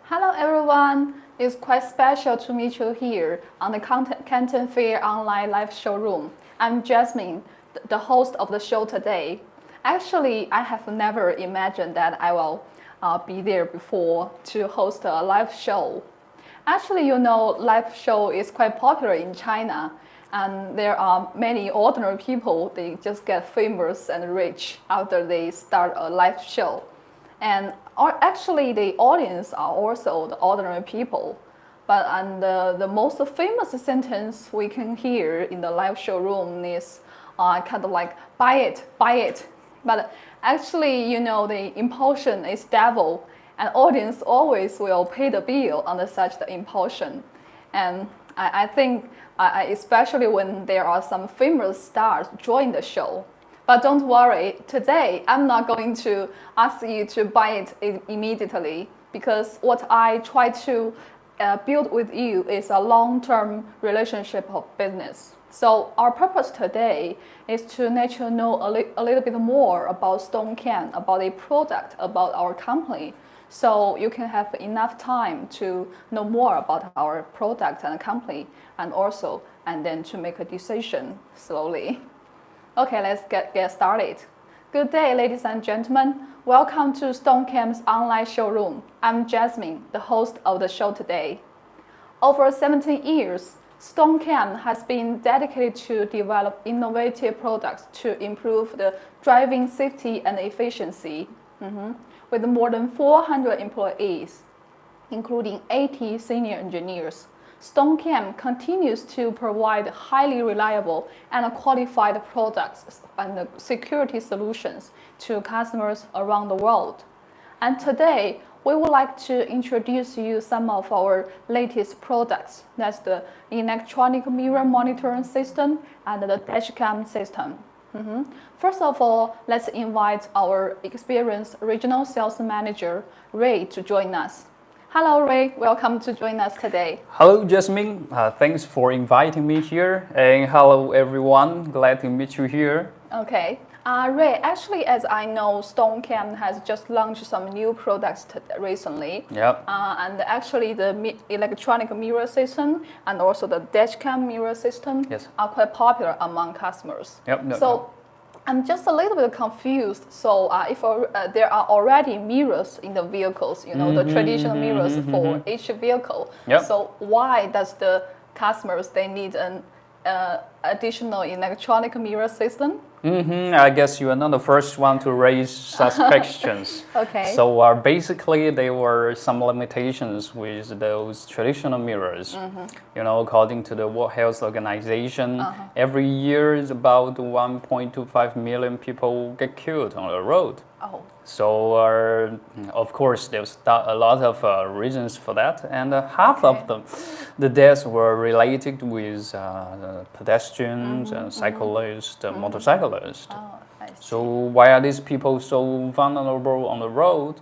Hello everyone, it's quite special to meet you here on the Canton Fair online live showroom. I'm Jasmine, the host of the show today. Actually, I have never imagined that I will be there before to host a live show. Actually, live show is quite popular in China, and there are many ordinary people, they just get famous and rich after they start a live show. And actually, the audience are also the ordinary people. But the most famous sentence we can hear in the live showroom is kind of like, buy it, buy it. But actually, the impulsion is devil, and audience always will pay the bill under such the impulsion. And I think, especially when there are some famous stars join the show. But don't worry, today I'm not going to ask you to buy it immediately, because what I try to build with you is a long-term relationship of business. So our purpose today is to let you know a little bit more about STONKAM, about the product, about our company, so you can have enough time to know more about our product and company, and then to make a decision slowly. Okay, let's get started. Good day, ladies and gentlemen. Welcome to STONKAM's online showroom. I'm Jasmine, the host of the show today. Over 17 years, STONKAM has been dedicated to develop innovative products to improve the driving safety and efficiency. With more than 400 employees, including 80 senior engineers, STONKAM continues to provide highly reliable and qualified products and security solutions to customers around the world. And today, we would like to introduce you some of our latest products. That's the electronic mirror monitoring system and the dashcam system. First of all, let's invite our experienced regional sales manager, Ray, to join us. Hello, Ray. Welcome to join us today. Hello, Jasmine. Thanks for inviting me here. And hello, everyone. Glad to meet you here. Okay. Ray, actually, as I know, STONKAM has just launched some new products recently. Yep. And actually, the electronic mirror system and also the dashcam mirror system are quite popular among customers. Yep. I'm just a little bit confused. So if there are already mirrors in the vehicles, the traditional mirrors for each vehicle. Yep. So why does the customers, they need an additional electronic mirror system? I guess you are not the first one to raise such questions. Okay. So basically, there were some limitations with those traditional mirrors. According to the World Health Organization, every year is about 1.25 million people get killed on the road. Oh. So, of course, there's a lot of reasons for that, and half of the deaths were related with pedestrians, cyclists, motorcyclists. Oh, I see. So, why are these people so vulnerable on the road?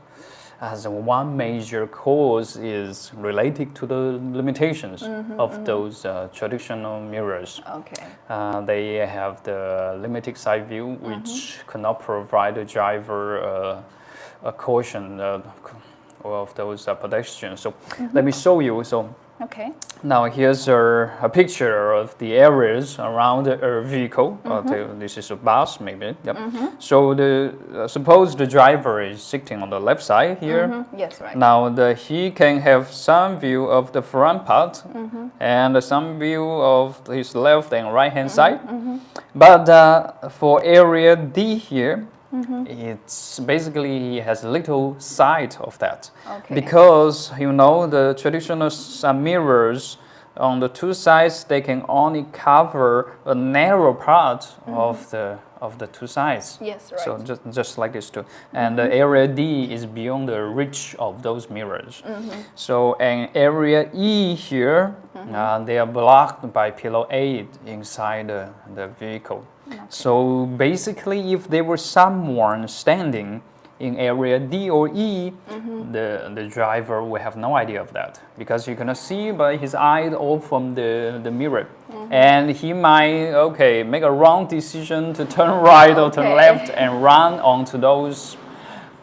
As one major cause is related to the limitations of those traditional mirrors. Okay. They have the limited side view, which cannot provide the driver a caution of those pedestrians. So let me show you. So okay. now here's a picture of the areas around a vehicle. This is a bus, maybe. Yep. So suppose the driver is sitting on the left side here. Yes, right. Now he can have some view of the front part and some view of his left and right hand side. But for area D here, it's basically he has little sight of that. Okay. Because the traditional mirrors on the two sides, they can only cover a narrow part of the two sides. Yes, right. So just like this too. And the area D is beyond the reach of those mirrors. So in area E here, they are blocked by pillar A inside the vehicle. Okay. So basically, if there was someone standing in area D or E, the driver will have no idea of that, because you cannot see by his eye or from the mirror. And he might, make a wrong decision to turn right or turn left and run onto those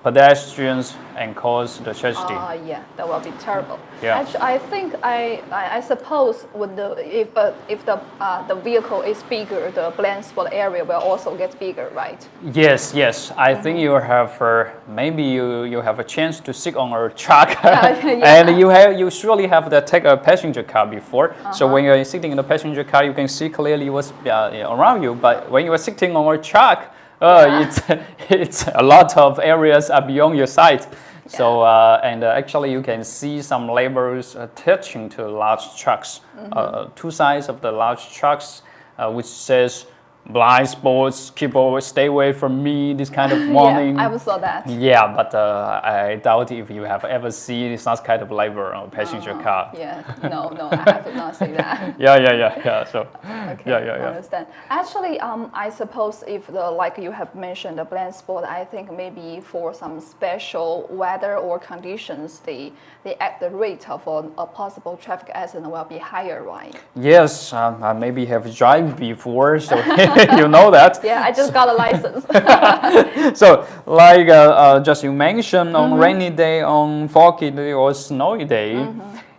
pedestrians and cause the tragedy. Yeah, that will be terrible. Yeah. Actually, I think I suppose when if the vehicle is bigger, the blind spot area will also get bigger, right? Yes, yes. I think you have maybe you have a chance to sit on a truck, Yeah. and you surely have to take a passenger car before. So when you're sitting in the passenger car, you can see clearly what's around you. But when you are sitting on a truck, it's a lot of areas are beyond your sight. So actually you can see some labels attaching to large trucks, two sides of the large trucks, which says blind spots, people stay away from me, this kind of warning. Yeah, I saw that. Yeah, but I doubt if you have ever seen such kind of label on a passenger car. Yeah, no, I have not seen that. Yeah. So, Okay, I understand. Actually, I suppose if like you have mentioned the blind spot, I think maybe for some special weather or conditions, the rate of a possible traffic accident will be higher, right? Yes, I maybe have driven before, so you know that. Yeah, I just got a license. So, like just you mentioned, on rainy day, on foggy day or snowy day,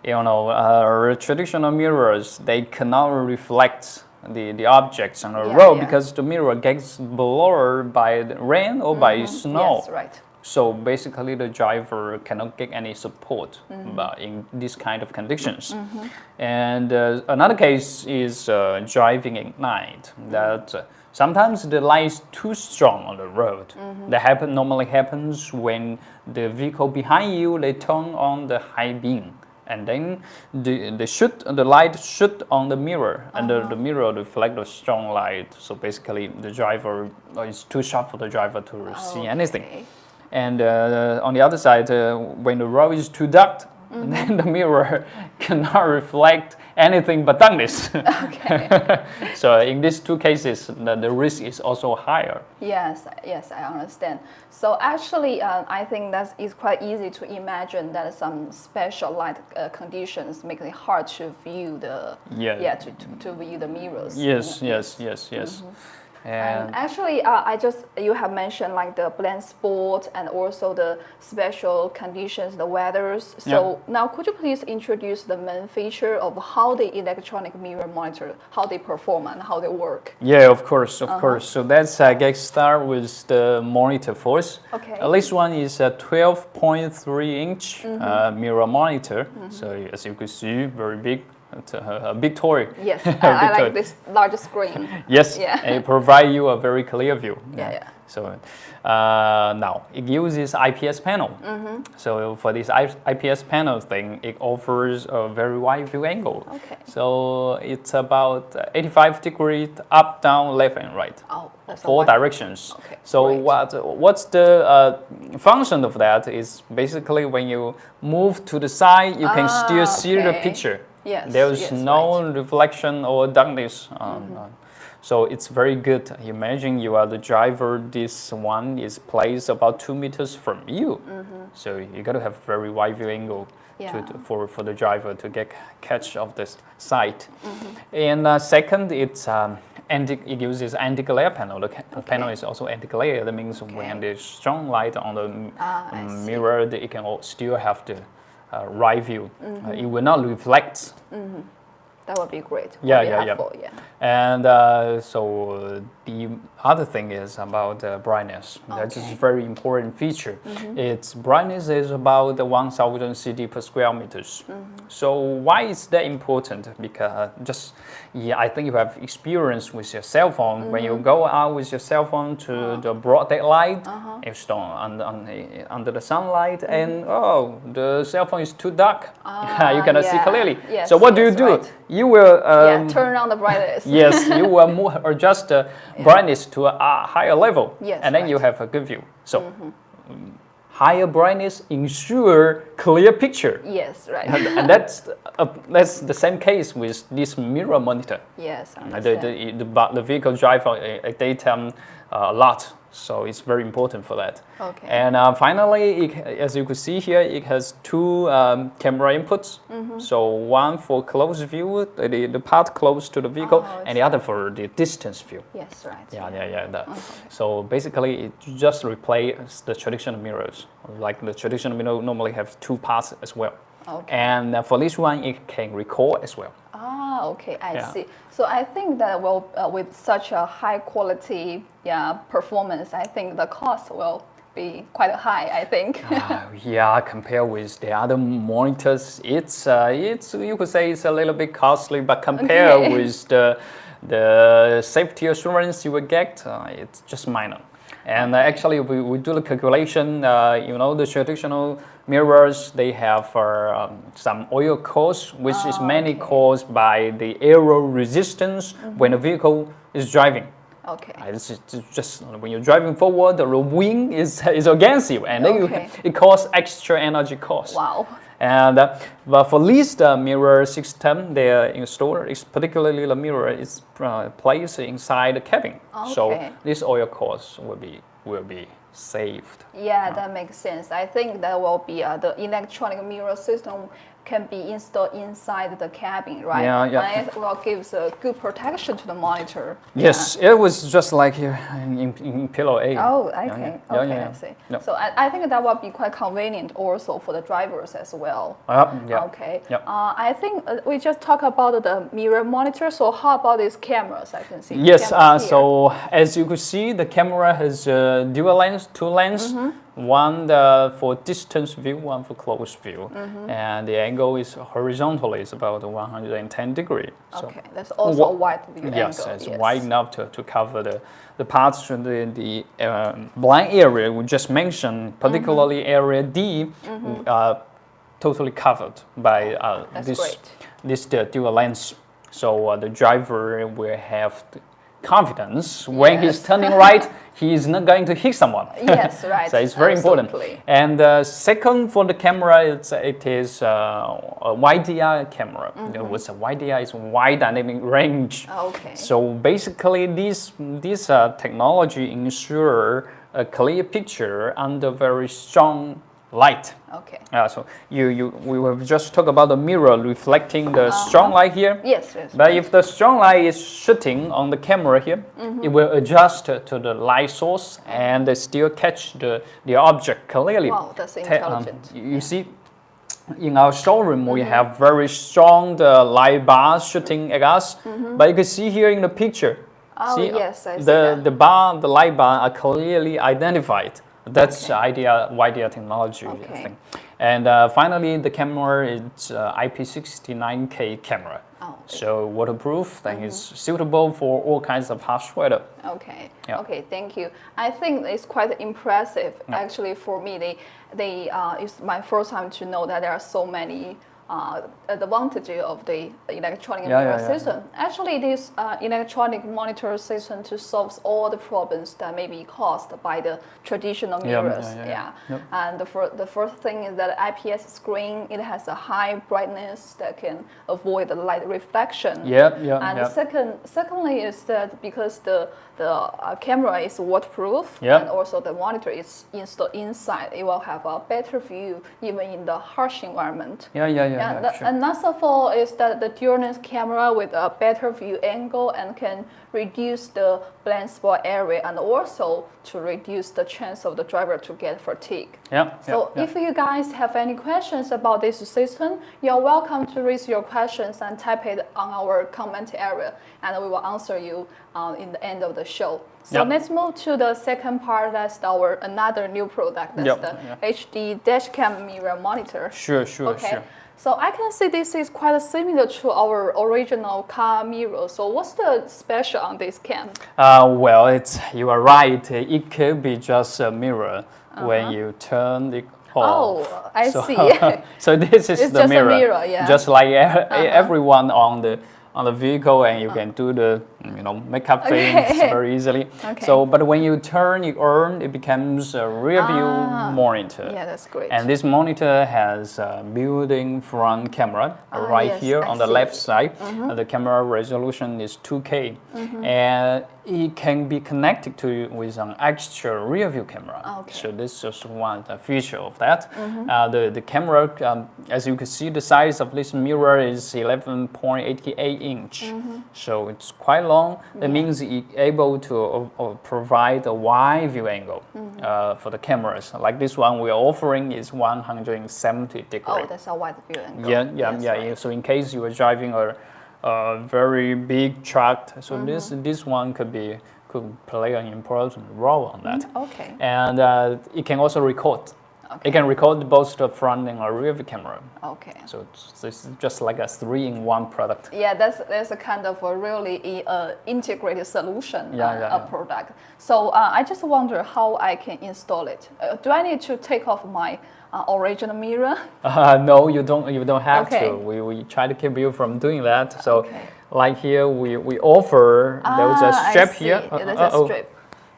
you know, traditional mirrors, they cannot reflect the objects on the road because the mirror gets blurred by the rain or by snow. Yes, right. So basically, the driver cannot get any support in this kind of conditions. And another case is driving at night. That sometimes the light is too strong on the road. That normally happens when the vehicle behind you they turn on the high beam, and then the light shoot on the mirror, and the mirror reflect the strong light. So basically, the driver it's too sharp for the driver to see anything. And on the other side, when the road is too dark, then the mirror cannot reflect anything but darkness. Okay. So in these two cases, the risk is also higher. Yes, I understand. So actually, I think that it's quite easy to imagine that some special light conditions make it hard to view to view the mirrors. Yes. And actually, you have mentioned like the blind spot and also the special conditions, the weathers. So now, could you please introduce the main feature of how the electronic mirror monitor, how they perform and how they work? Yeah, of course. So let's get started with the monitor first. Okay. This one is a 12.3-inch mirror monitor. So as you can see, very big. It's a big toy. Yes, I like this large screen. Yes, yeah. and it provides you a very clear view. Yeah. So now it uses IPS panel. So for this IPS panel thing, it offers a very wide view angle. Okay. So it's about 85 degrees up, down, left, and right. Oh, that's four directions. Okay. So great. what's the function of that is basically when you move to the side, you can still see the picture. Yes, there's no reflection or darkness. So it's very good. Imagine you are the driver. This one is placed about 2 meters from you. So you got to have very wide view angle for the driver to catch of this sight. And second, it uses anti-glare panel. The panel is also anti-glare. That means when there's strong light on the mirror, it can still have the right view. It will not reflect. That would be great. Yeah. And so the other thing is about brightness. That is a very important feature. Its brightness is about 1,000 CD per square meters. So why is that important? Because I think you have experience with your cell phone. When you go out with your cell phone to the broad daylight, it's under the sunlight, and the cell phone is too dark. You cannot see clearly. Yes, so what do you do? Right. You will turn on the brightness. Yes, you will adjust the brightness to a higher level, and then you have a good view. So higher brightness ensure clear picture. Yes, right. And that's the same case with this mirror monitor. Yes, I understand. The vehicle drive at daytime a lot. So it's very important for that. Okay. And finally, as you can see here, it has two camera inputs. So one for close view, the part close to the vehicle, and the other for the distance view. Yes, right. Yeah. So basically, it just replaces the traditional mirrors. Like the traditional mirror normally have two parts as well. Okay. And for this one, it can record as well. Ah, okay, I see. So I think that with such a high quality performance, I think the cost will be quite high, I think. Yeah, compared with the other monitors, it's you could say it's a little bit costly, but compared with the safety assurance you will get, it's just minor. And actually, we do the calculation. The traditional mirrors, they have some oil cost, which is mainly caused by the aero resistance when the vehicle is driving. Okay. It's just when you're driving forward, the wind is against you, and then it causes extra energy cost. Wow. And but for this mirror system, they are installed. Particularly the mirror is placed inside the cabin, so this oil cost will be saved. Yeah, that makes sense. I think that will be the electronic mirror system can be installed inside the cabin, right? Yeah. And it will give a good protection to the monitor. Yes, it was just like here in Pillow 8. Oh, okay. I see. Yep. So I think that will be quite convenient also for the drivers as well. Okay. Yep. I think we just talked about the mirror monitor. So how about these cameras? I can see. Yes. So as you could see, the camera has dual lens, two lenses. One for distance view, one for close view, and the angle is horizontally is about 110 degrees. Okay, that's also a wide view angle. Yes, it's wide enough to cover the parts from the blind area we just mentioned, particularly area D, totally covered by this dual lens. So the driver will have confidence when he's turning right, he is not going to hit someone. Yes, right. So it's very important. And second, for the camera, it is a YDR camera. What's a YDR? Is wide dynamic range. Okay. So basically, this technology ensure a clear picture under very strong light. Okay. So we have just talked about the mirror reflecting the strong light here. Yes. But if the strong light is shooting on the camera here, it will adjust to the light source and still catch the object clearly. Wow, that's intelligent. You see, in our showroom we have very strong light bars shooting at us. But you can see here in the picture. Oh, yes, I see the light bar are clearly identified. That's YDR technology, I think. And finally, the camera is IP69K camera. So waterproof, that is suitable for all kinds of harsh weather. Okay. Okay, thank you. I think it's quite impressive. Actually, for me, it's my first time to know that there are so many advantage of the electronic mirror system. Actually, this electronic monitor system to solve all the problems that may be caused by the traditional mirrors. And the first thing is that IPS screen, it has a high brightness that can avoid the light reflection. And secondly is that because the camera is waterproof and also the monitor is installed inside, it will have a better view even in the harsh environment. And last of all is that the dual lens camera with a better view angle and can reduce the blind spot area and also to reduce the chance of the driver to get fatigue. So if you guys have any questions about this system, you're welcome to raise your questions and type it on our comment area, and we will answer you in the end of the show. So let's move to the second part. That's another new product. That's the HD dashcam mirror monitor. Sure. So I can see this is quite similar to our original car mirror. So what's the special on this cam? Well, you are right. It could be just a mirror when you turn it off. Oh, I see. So this is it's the just mirror. A mirror, just like everyone on on the vehicle, and you can do the makeup things very easily. Okay. So, but when you turn it on, it becomes a rear view monitor. Yeah, that's great. And this monitor has a built-in front camera right yes, here I on the see. left side. The camera resolution is 2K, and it can be connected to with an extra rear view camera. Okay. So this is one feature of that. The camera, as you can see, the size of this mirror is 11.88 inch. So it's quite long. That means it's able to provide a wide view angle for the cameras. Like this one we are offering is 170 degrees. Oh, that's a wide view angle. Yeah. Right. So in case you are driving a very big truck, so this one could play an important role on that. Okay. And it can also record. Okay. It can record both the front and the rear view camera. Okay. So it's just like a 3-in-1 product. Yeah, that's a kind of a really integrated solution product. So I just wonder how I can install it. Do I need to take off my original mirror? No, you don't have Okay. to. We try to keep you from doing that. So like here we offer there's a strap here. There's a strip.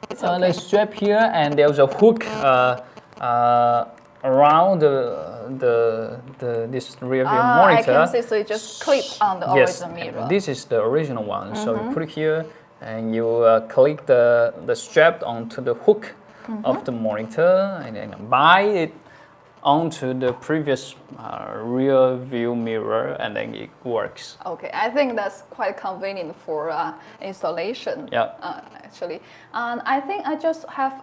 It's okay. There's a strap here, and there's a hook around this rear view monitor. I can see, so you just clip on the original mirror. This is the original one. So you put it here, and you click the strap onto the hook of the monitor, and then bind it onto the previous rear view mirror, and then it works. Okay, I think that's quite convenient for installation. Yeah. Actually, and I think I just have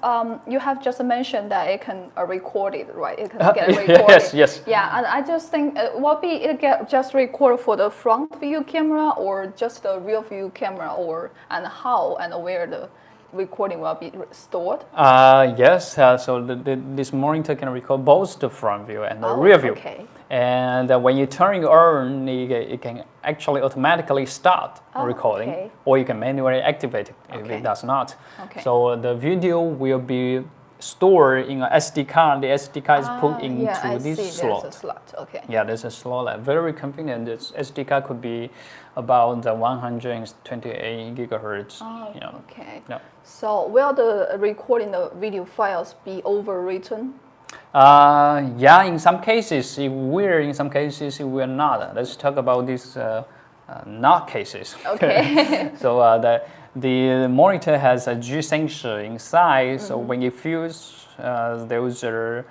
you have just mentioned that it can record it, right? It can get recorded. Yes. Yeah, and I just think will it get just recorded for the front view camera or just the rear view camera, and how and where the recording will be stored? Yes, so this monitor can record both the front view and the rear view. Okay. And when you turn it on, it can actually automatically start recording, okay. or you can manually activate it if it does not. Okay. So the video will be stored in an SD card. The SD card is put into this slot. There's a slot. Okay. Yeah, there's a slot. Very convenient. This SD card could be about 128 gigahertz. Okay. Yeah. So will the recording the video files be overwritten? Yeah, in some cases it will, in some cases it will not. Let's talk about these not cases. Okay. So the monitor has a G sensor inside, so when it feels there was a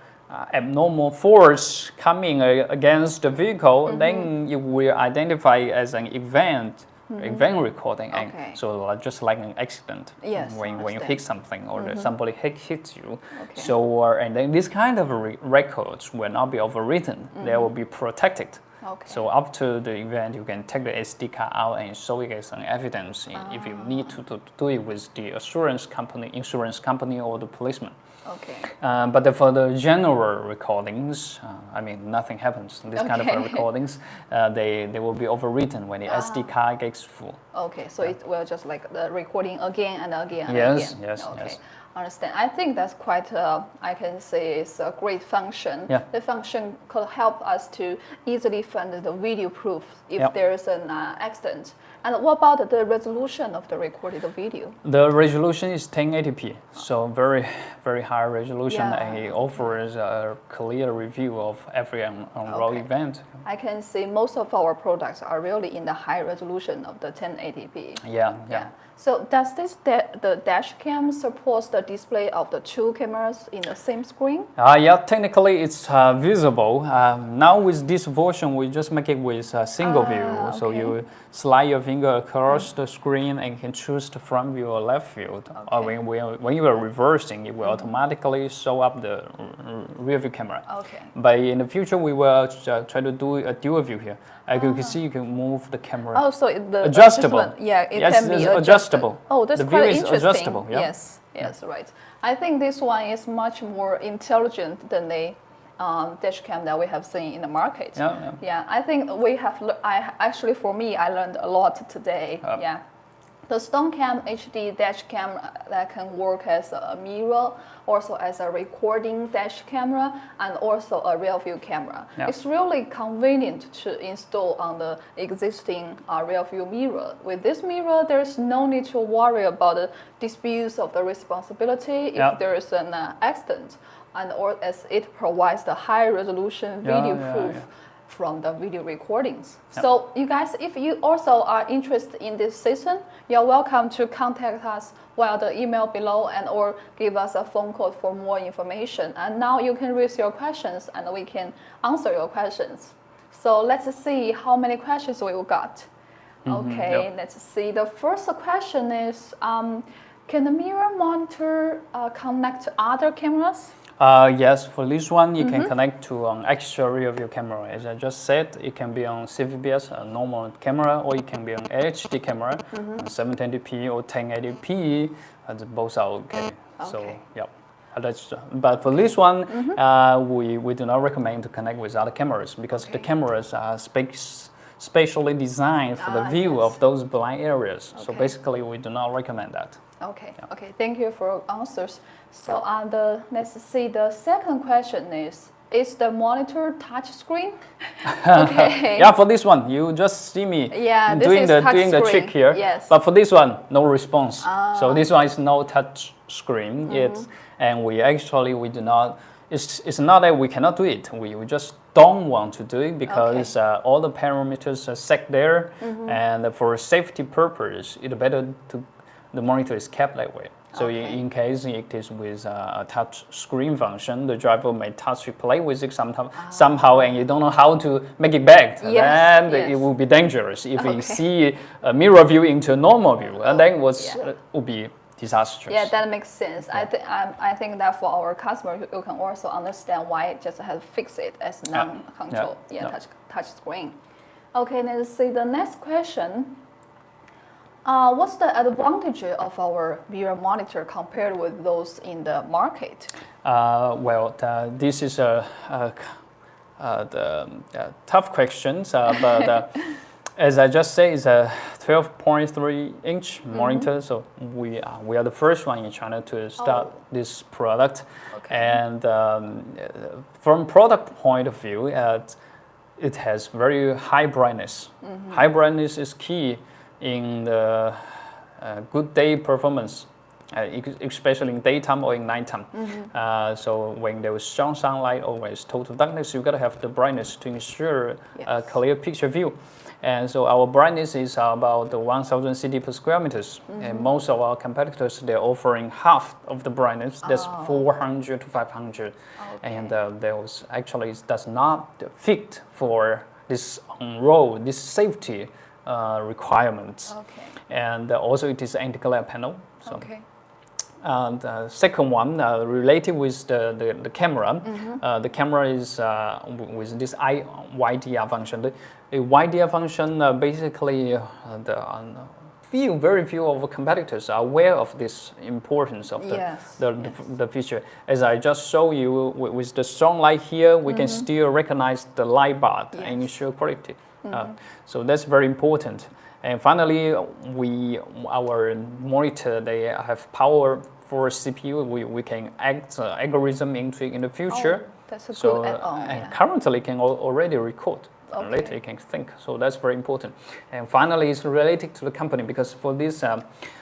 abnormal force coming against the vehicle, then it will identify as an event recording. Okay. And so just like an accident, Yes, when you hit something or somebody hits you. Okay. So and then this kind of records will not be overwritten. They will be protected. Okay. So after the event, you can take the SD card out and show it as an evidence if you need to do it with the insurance company or the policeman. Okay. But for the general recordings, I mean, nothing happens. This kind of recordings, they will be overwritten when the SD card gets full. Okay, so it will just like the recording again and again and Yes, again. yes, Okay. yes. Understand. I think that's quite, I can say it's a great function. Yeah. The function could help us to easily find the video proof if Yep. there is an accident. And what about the resolution of the recorded video? The resolution is 1080p, so very, very high resolution, Yeah. and it offers a clear review of every on-road event. I can see most of our products are really in the high resolution of the 1080p. Yeah. So does the dash cam support the display of the two cameras in the same screen? Yeah, technically it's visible. Now with this version, we just make it with a single view. So okay. you slide your finger across the screen and can choose the front view or left view. Or when you are reversing, it will automatically show up the rear view camera. Okay. But in the future, we will try to do a dual view here. As you can see, you can move the camera. Oh, so the adjustable. Yeah, it Yes, can be it's adjusted. adjustable. Oh, that's The quite view is interesting. adjustable, yeah. Yes, right. I think this one is much more intelligent than the dash cam that we have seen in the market. Yeah. I think we have. For me, I learned a lot today. Yeah. The STONKAM HD dash camera that can work as a mirror, also as a recording dash camera, and also a rear view camera. Yeah. It's really convenient to install on the existing rear view mirror. With this mirror, there's no need to worry about the disputes of the responsibility Yeah. if there is an accident, and or as it provides the high resolution video proof from the video recordings. Yep. So you guys, if you also are interested in this system, you're welcome to contact us via the email below and or give us a phone call for more information. And now you can raise your questions and we can answer your questions. So let's see how many questions we got. Okay, yep. Let's see. The first question is, can the mirror monitor connect to other cameras? Yes, for this one, you can connect to an extra rear view camera. As I just said, it can be on CVBS, a normal camera, or it can be on HD camera, 720p or 1080p, and both are okay. So, yeah. But for this one, we do not recommend to connect with other cameras because the cameras are specially designed for the view of those blind areas. So basically, we do not recommend that. Okay. Yeah. Okay. Thank you for your answers. So let's see. The second question is the monitor touch screen? Okay. Yeah, for this one, you just see me doing the trick here. Yes. But for this one, no response. So this one is no touch screen. And we do not. It's not that we cannot do it. We just don't want to do it because all the parameters are set there, and for safety purpose, it's better to the monitor is kept that way. So in case it is with a touch screen function, the driver may touch play with it somehow, and you don't know how to make it back. Then it will be dangerous if you see a mirror view into a normal view, and then would be disastrous. Yeah, that makes sense. I think that for our customer, you can also understand why it just has fixed it as non-control, touch screen. Okay, let's see the next question. What's the advantage of our mirror monitor compared with those in the market? This is a tough question, but as I just said, it's a 12.3-inch monitor. So we are the first one in China to start this product. And from product point of view, it has very high brightness. High brightness is key in the good day performance, especially in daytime or in nighttime. So when there is strong sunlight or when it's total darkness, you gotta have the brightness to ensure a clear picture view. And so our brightness is about 1,000 CT per square meters. And most of our competitors, they're offering half of the brightness. That's 400 to 500. And those actually does not fit for this on-road, this safety requirements. And also it is anti-glare panel. So. And second one, related with the camera, the camera is with this YDR function. The YDR function basically very few of competitors are aware of this importance of the feature. As I just showed you, with the strong light here, we can still recognize the light bar and ensure quality. So that's very important. And finally, our monitor, they have power for CPU. We can add algorithm into it in the future. That's a good add-on. And currently can already record. And later you can think. So that's very important. And finally, it's related to the company because for this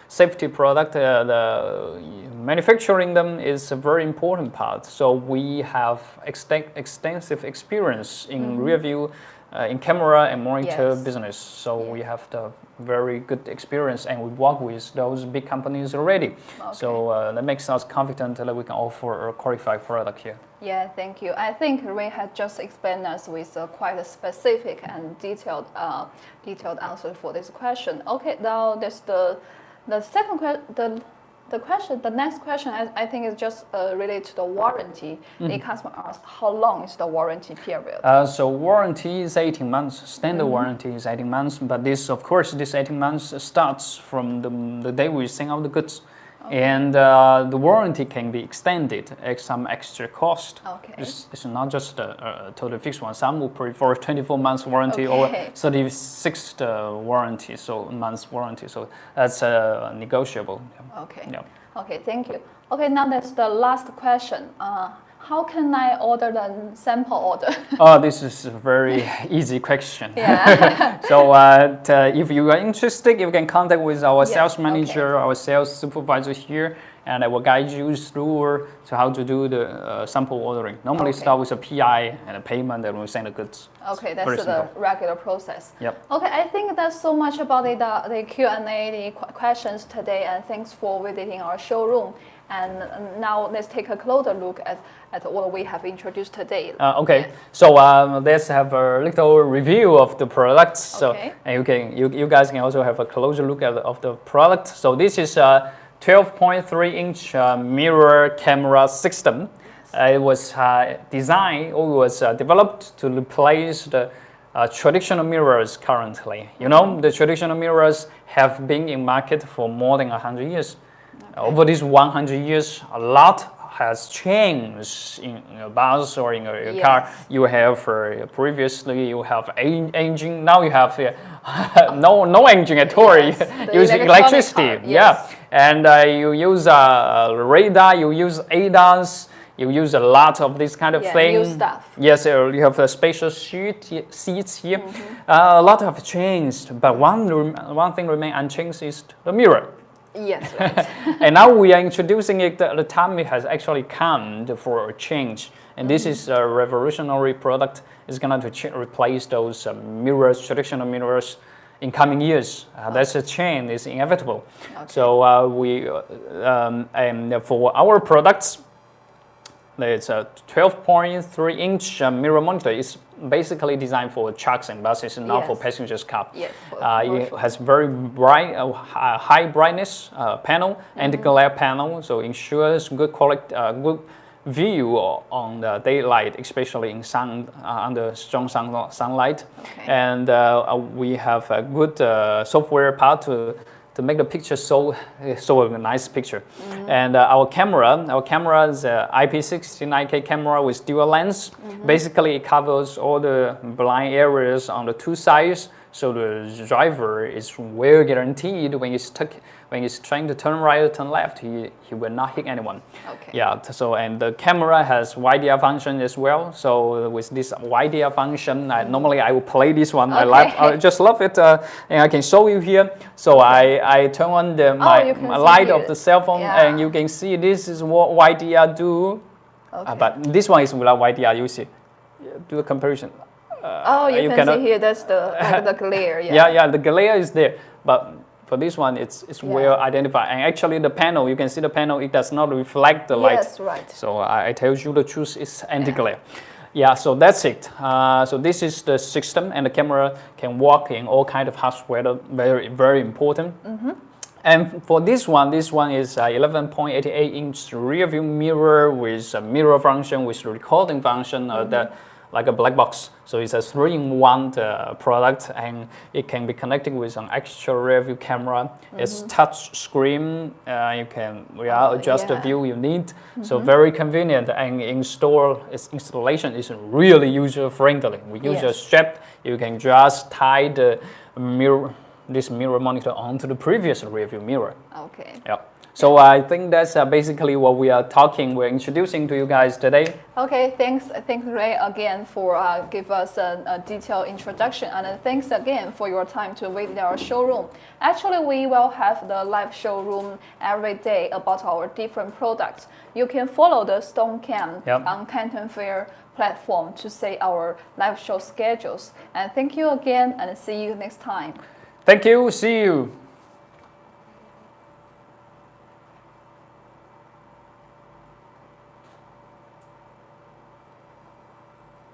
safety product, the manufacturing them is a very important part. So we have extensive experience in rear view, in camera and monitor business. So we have the very good experience and we work with those big companies already. So that makes us confident that we can offer a qualified product here. Yeah, thank you. I think Ray had just explained us with quite a specific and detailed answer for this question. Okay, now there's the second question. The next question I think is just related to the warranty. The customer asked, how long is the warranty period? So warranty is 18 months. Standard warranty is 18 months, but this 18 months starts from the day we send out the goods. And the warranty can be extended at some extra cost. Okay. It's not just a total fixed one. Some will prefer 24 months warranty or 36 warranty, so months warranty. So that's negotiable. Okay. Yeah. Okay, thank you. Okay, now that's the last question. How can I order the sample order? Oh, this is a very easy question. Yeah. So if you are interested, you can contact with our sales manager, our sales supervisor here, and I will guide you through to how to do the sample ordering. Normally start with a PI and a payment, and we'll send the goods. Okay, that's the regular process. Yep. Okay, I think that's so much about the Q&A, the questions today, and thanks for visiting our showroom. And now let's take a closer look at what we have introduced today. Okay, so let's have a little review of the products. So and you guys can also have a closer look of the product. So this is a 12.3-inch mirror camera system. It was designed or was developed to replace the traditional mirrors currently. You know, the traditional mirrors have been in market for more than 100 years. Over these 100 years, a lot has changed in a bus or in a car. You have previously you have engine. Now you have no engine at all. Use electricity. Yeah, and you use radar. You use ADAS. You use a lot of this kind of thing. New stuff. Yes, you have a spacious seats here. A lot have changed, but one thing remains unchanged is the mirror. Yes, right. And now we are introducing it. The time it has actually come for a change, and this is a revolutionary product. It's going to replace those mirrors, traditional mirrors, in coming years. That's a change. It's inevitable. Okay. So and for our products, it's a 12.3-inch mirror monitor. It's basically designed for trucks and buses, and not for passengers' car. Yes, it has very bright, high brightness panel, anti-glare panel, so ensures good quality, good view on the daylight, especially in under strong sunlight. Okay. And we have a good software part to make the picture so a nice picture. And our camera is a IP69K camera with dual lens. Basically, it covers all the blind areas on the two sides, so the driver is well guaranteed when he's trying to turn right or turn left, he will not hit anyone. Okay. Yeah. So and the camera has YDR function as well. So with this YDR function, normally I will play this one. Okay. I just love it, and I can show you here. So I turn on my light of the cell phone, and you can see this is what YDR do. Okay. But this one is without YDR. You see, do a comparison. You can see here. That's the glare. Yeah, the glare is there, but for this one, it's well identified. And actually, the panel, you can see the panel, it does not reflect the light. Yes, right. So I tell you the truth, it's anti-glare. Yeah, so that's it. So this is the system, and the camera can work in all kind of harsh weather. Very, very important. And for this one is 11.88-inch rear view mirror with a mirror function, with recording function, like a black box. So it's a 3-in-1 product, and it can be connected with an extra rear view camera. It's touch screen. You can adjust the view you need. So very convenient, and its installation is really user friendly. We use a strap. You can just tie the this mirror monitor onto the previous rear view mirror. Okay. Yeah. So I think that's basically what we're introducing to you guys today. Okay, thanks Ray again for give us a detailed introduction, and thanks again for your time to visit our showroom. Actually, we will have the live showroom every day about our different products. You can follow the STONKAM on Canton Fair platform to see our live show schedules. And thank you again, and see you next time. Thank you. See you.